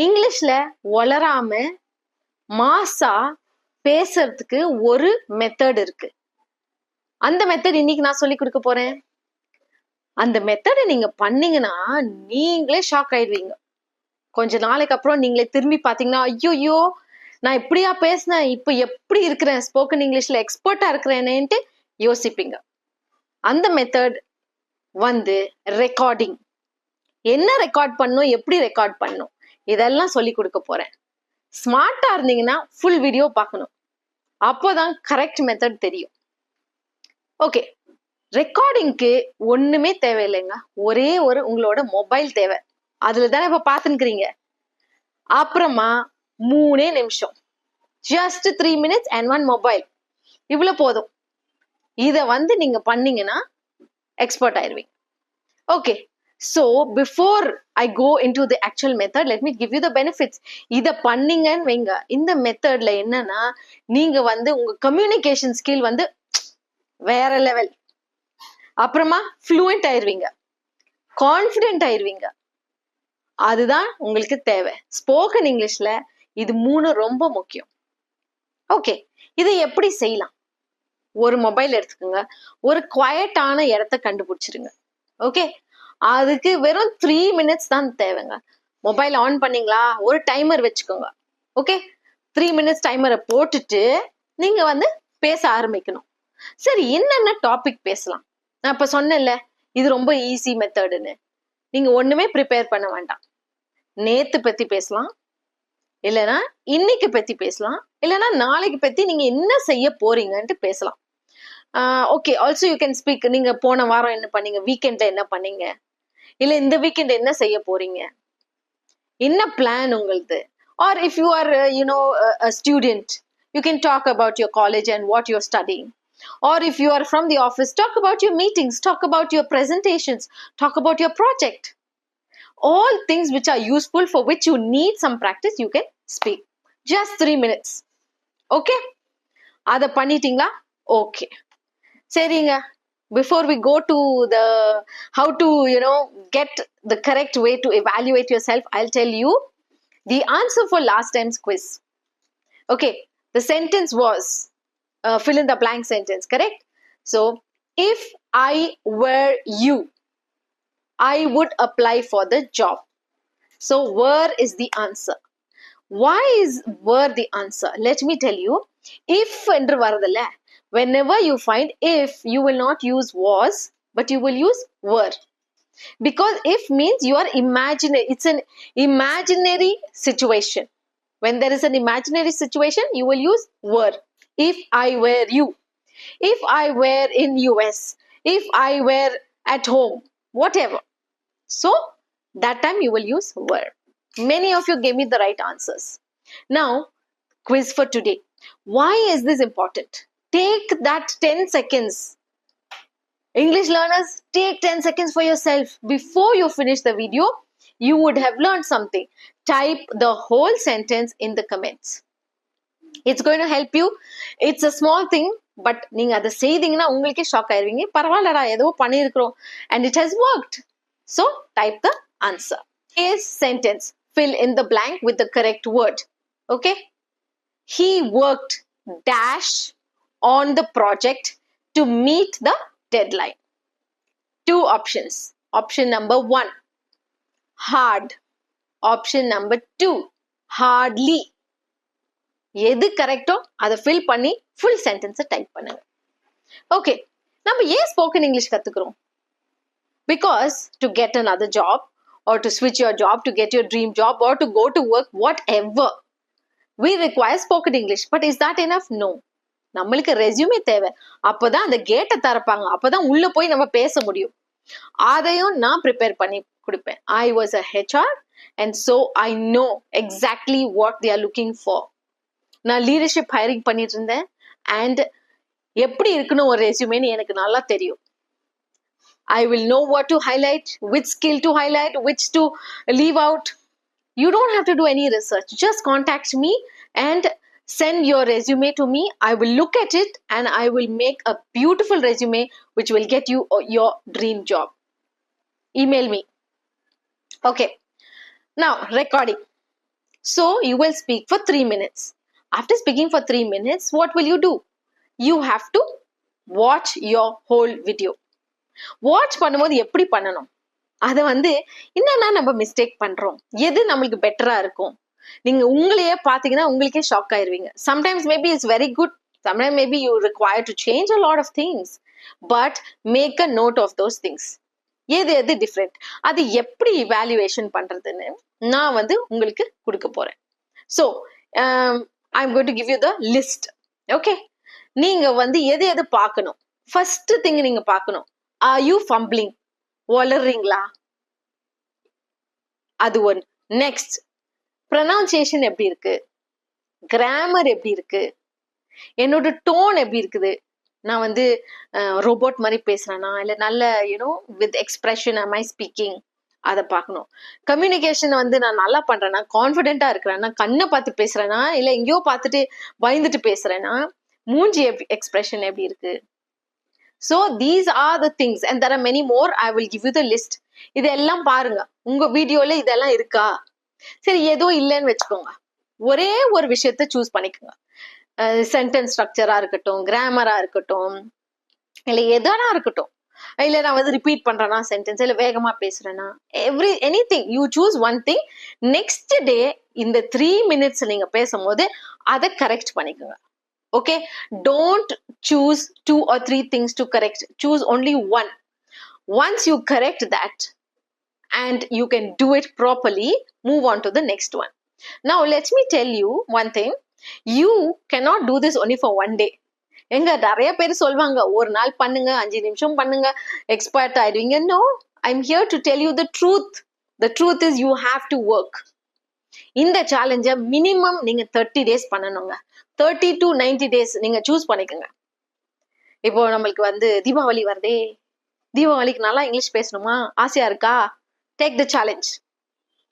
இங்கிலீஷ்ல வளராம மாசா பேசுறதுக்கு ஒரு மெத்தட் இருக்கு. அந்த மெத்தட் இன்னைக்கு நான் சொல்லி கொடுக்க போறேன். அந்த மெத்தடை நீங்க பண்ணீங்கன்னா நீங்களே ஷாக் ஆயிடுவீங்க. கொஞ்ச நாளைக்கு அப்புறம் நீங்களே திரும்பி பாத்தீங்கன்னா ஐயோ நான் இப்படியா பேசினேன், இப்ப எப்படி இருக்கிறேன், ஸ்போக்கன் இங்கிலீஷ்ல எக்ஸ்பர்ட்டா இருக்கிறேனேன்ட்டு யோசிப்பீங்க. அந்த மெத்தட் வந்து ரெக்கார்டிங். என்ன ரெக்கார்ட் பண்ணும், எப்படி ரெக்கார்ட் பண்ணும், இதெல்லாம் சொல்லி கொடுக்க போறேன். ஸ்மார்ட்டா இருந்தீங்கன்னா ஃபுல் வீடியோ பார்க்கணும், அப்போதான் கரெக்ட் மெத்தட் தெரியும். ஓகே, ரெக்கார்டிங்க்கு ஒண்ணுமே தேவையில்லைங்க. ஒரே ஒரு உங்களோட மொபைல் தேவை. அதுல தானே இப்ப பாத்துக்கிறீங்க. அப்புறமா 3 நிமிஷம், ஜஸ்ட் 3 minutes and 1 mobile, இவ்வளவு போதும். இத வந்து நீங்க பண்ணீங்கன்னா எக்ஸ்பர்ட் ஆயிருவீங்க. Okay, so before I go into the actual method, let me give you the benefits. இத பண்ணீங்கன்னு வைங்க, இந்த மெத்தட்ல என்னன்னா நீங்க வந்து உங்க கம்யூனிகேஷன் ஸ்கில் வந்து வேற லெவல். அப்புறமா ஃப்ளூயண்ட் ஆயிருவீங்க, கான்ஃபிடென்ட் ஆயிருவீங்க. அதுதான் உங்களுக்கு தேவை. ஸ்போக்கன் இங்கிலீஷ்ல இது 3 ரொம்ப முக்கியம். ஓகே, இதை எப்படி செய்யலாம்? ஒரு மொபைல் எடுத்துக்கோங்க, ஒரு குவைட்டான இடத்த கண்டுபிடிச்சிருங்க. ஓகே, அதுக்கு வெறும் 3 minutes தான் தேவைங்க. மொபைல் ஆன் பண்ணீங்களா, ஒரு டைமர் வச்சுக்கோங்க. ஓகே, 3 minutes டைமரை போட்டுட்டு நீங்க வந்து பேச ஆரம்பிக்கணும். சரி, என்னென்ன டாபிக் பேசலாம்? நான் இப்ப சொன்னேன்ல, இது ரொம்ப ஈஸி மெத்தடுன்னு. நீங்க ஒண்ணுமே ப்ரிப்பேர் பண்ண வேண்டாம். நேத்து பத்தி பேசலாம், இல்லைன்னா இன்னைக்கு பத்தி பேசலாம், இல்லைன்னா நாளைக்கு பத்தி நீங்க என்ன செய்ய போறீங்கன்ட்டு பேசலாம். Okay, also you can speak. நீங்க போன வாரம் என்ன பண்ணீங்க, வீக்கெண்ட்ல என்ன பண்ணீங்க, இல்ல இந்த வீக்கெண்ட் என்ன செய்ய போறீங்க, என்ன பிளான் உங்களுது. Or if you are a student, you can talk about your college and what you're studying. Or if you are from the office, talk about your meetings, talk about your presentations, talk about your project. All things which are useful, for which you need some practice, you can speak. Just 3 minutes. Okay? அத பண்ணிட்டீங்களா? Okay. சரிங்க, before we go to the how to get the correct way to evaluate yourself, I'll tell you the answer for last time's quiz. Okay, the sentence was fill in the blank sentence, correct? So if I were you, I would apply for the job. So were is the answer. Why is were the answer? Let me tell you. If என்று வருதுல்ல, whenever you find if, you will not use was, but you will use were. Because if means you are imaginary. It's an imaginary situation. When there is an imaginary situation, you will use were. If I were you, if I were in US, if I were at home, whatever. So that time you will use were. Many of you gave me the right answers. Now, quiz for today. Why is this important? Take that 10 seconds. English learners, take 10 seconds for yourself. Before you finish the video, you would have learned something. Type the whole sentence in the comments. It's going to help you. It's a small thing, but நீங்க அதை செய்தீங்கன்னா உங்களுக்கே shock ஆயிருவீங்க. பரவாயில்லடா, ஏதோ பண்ணியிருக்கிறோம் and it has worked. So type the answer. His sentence, fill in the blank with the correct word. Okay, he worked dash on the project to meet the deadline. 2 options. Option number 1, hard. Option number 2, hardly. எது கரெக்டோ அதை fill பண்ணி full சென்டென்ஸை type பண்ணுங்க. Okay, நம்ம ஏன் spoken English கத்துக்கிறோம்? Because to get another job, or to switch your job, to get your dream job, or to go to work, whatever, we require spoken English. But is that enough? No. நம்மளுக்கு resume தேவை. அப்பதான் அந்த கேட்டை திறப்பாங்க, அப்பதான் உள்ள போய் நம்ம பேச முடியும். அதையும் நான் ப்ரிப்பேர் பண்ணி கொடுப்பேன். I was a HR and so I know exactly what they are looking for. நான் லீடர்ஷிப் ஹைரிங் பண்ணிட்டு இருந்தேன் and எப்படி இருக்கணும் ஒரு ரெஸ்யூமேன்னு எனக்கு நல்லா தெரியும். I will know what to highlight, which skill to highlight, which to leave out. You don't have to do any research. Just contact me and send your resume to me. I will look at it and I will make a beautiful resume which will get you your dream job. Email me. Okay. Now, recording. So you will speak for 3 minutes. After speaking for 3 minutes, what will you do? You have to watch your whole video. Watch பண்ணும்போது எப்படி பண்ணணும், அதை வந்து என்னன்னா நம்ம mistake பண்றோம், எது நம்மளுக்கு பெட்டரா இருக்கும், நீங்க உங்களையே பாத்தீங்கன்னா உங்களுக்கே shock ஆயிருவீங்க. Sometimes maybe it's very good, sometimes maybe you require to change a lot of things, but make a note of those things. எது எது டிஃப்ரெண்ட், அது எப்படி இவாலுவேஷன் பண்றதுன்னு நான் வந்து உங்களுக்கு கொடுக்க போறேன். So I am going to give you the list. Okay, நீங்க வந்து எது எது பார்க்கணும். ஃபர்ஸ்ட் திங் நீங்க பார்க்கணும், ஆர் யூ ஃபம்பிளிங், வளர்றீங்களா, அது ஒன். நெக்ஸ்ட், ப்ரொனவுன்சியேஷன் எப்படி இருக்கு, கிராமர் எப்படி இருக்கு, என்னோட டோன் எப்படி இருக்குது, நான் வந்து ரோபோட் மாதிரி பேசுறேனா இல்ல நல்ல you know with expression am I speaking, அதை பார்க்கணும். கம்யூனிகேஷன் வந்து நான் நல்லா பண்றேன்னா, கான்ஃபிடென்ட்டா இருக்கிறேன்னா, கண்ணை பார்த்து பேசுறேனா இல்ல எங்கேயோ பார்த்துட்டு பயந்துட்டு பேசுறேன்னா, மூஞ்சி எக்ஸ்பிரஷன் எப்படி இருக்கு. So these are the things and there are many more. I will give you the list. இதெல்லாம் பாருங்க, உங்க வீடியோல இதெல்லாம் இருக்கா. சரி, எதுவும் இல்லைன்னு வச்சுக்கோங்க, ஒரே ஒரு விஷயத்த சூஸ் பண்ணிக்கோங்க. சென்டென்ஸ் ஸ்ட்ரக்சரா இருக்கட்டும், கிராமரா இருக்கட்டும், இல்ல எதானா இருக்கட்டும், இல்ல நான் வந்து ரிப்பீட் பண்றேன்னா சென்டென்ஸ், இல்ல வேகமா பேசுறேன்னா, anything you choose one thing. Next day இந்த 3 minutes நீங்க பேசும்போது அதை கரெக்ட் பண்ணிக்கோங்க. Okay, don't choose 2 or 3 things to correct. Choose only one. Once you correct that and you can do it properly, move on to the next one. Now let me tell you one thing. You cannot do this only for one day. எங்க நிறைய பேர் சொல்வாங்க, ஒரு நாள் பண்ணுங்க, 5 நிமிஷம் பண்ணுங்க, expert ஆயிடுவீங்க. No, I'm here to tell you the truth. The truth is you have to work. இந்த சேலஞ்ச மினிமம் நீங்க 30 days பண்ணணுங்க. 30 to 90 days நீங்க சூஸ் பண்ணிக்கோங்க. இப்போ நம்மளுக்கு வந்து தீபாவளி வருதே, தீபாவளிக்கு நல்லா இங்கிலீஷ் பேசணுமா, ஆசையா இருக்கா, take the challenge.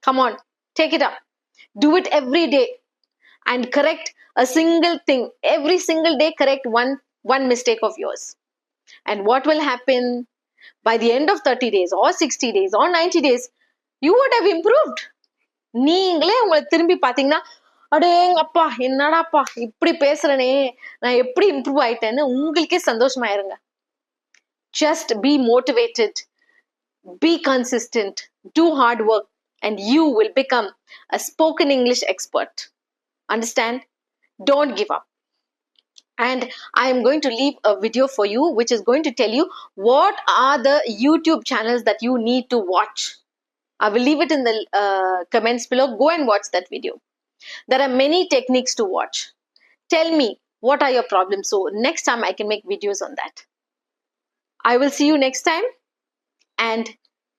Come on, take it up. Do it every day and correct a single thing. Every single day correct one mistake of yours. And what will happen? By the end of 30 days or 60 days or 90 days, you would have improved. நீங்களே உங்களை திரும்பி பாத்தீங்கன்னா, அடேங்கப்பா என்னடாப்பா இப்படி பேசுறனே, நான் எப்படி improve ஆயிட்டேன்னு உங்களுக்கே சந்தோஷமாயிருங்க. Just be motivated, be consistent, do hard work, and you will become a spoken English expert. Understand? Don't give up. And I am going to leave a video for you which is going to tell you what are the YouTube channels that you need to watch. I will leave it in the comments below. Go and watch that video. There are many techniques to watch. Tell me what are your problems, so next time I can make videos on that. I will see you next time, and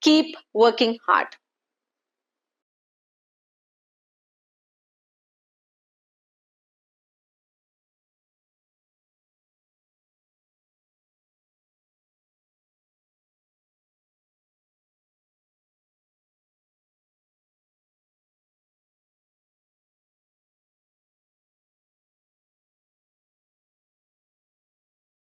keep working hard.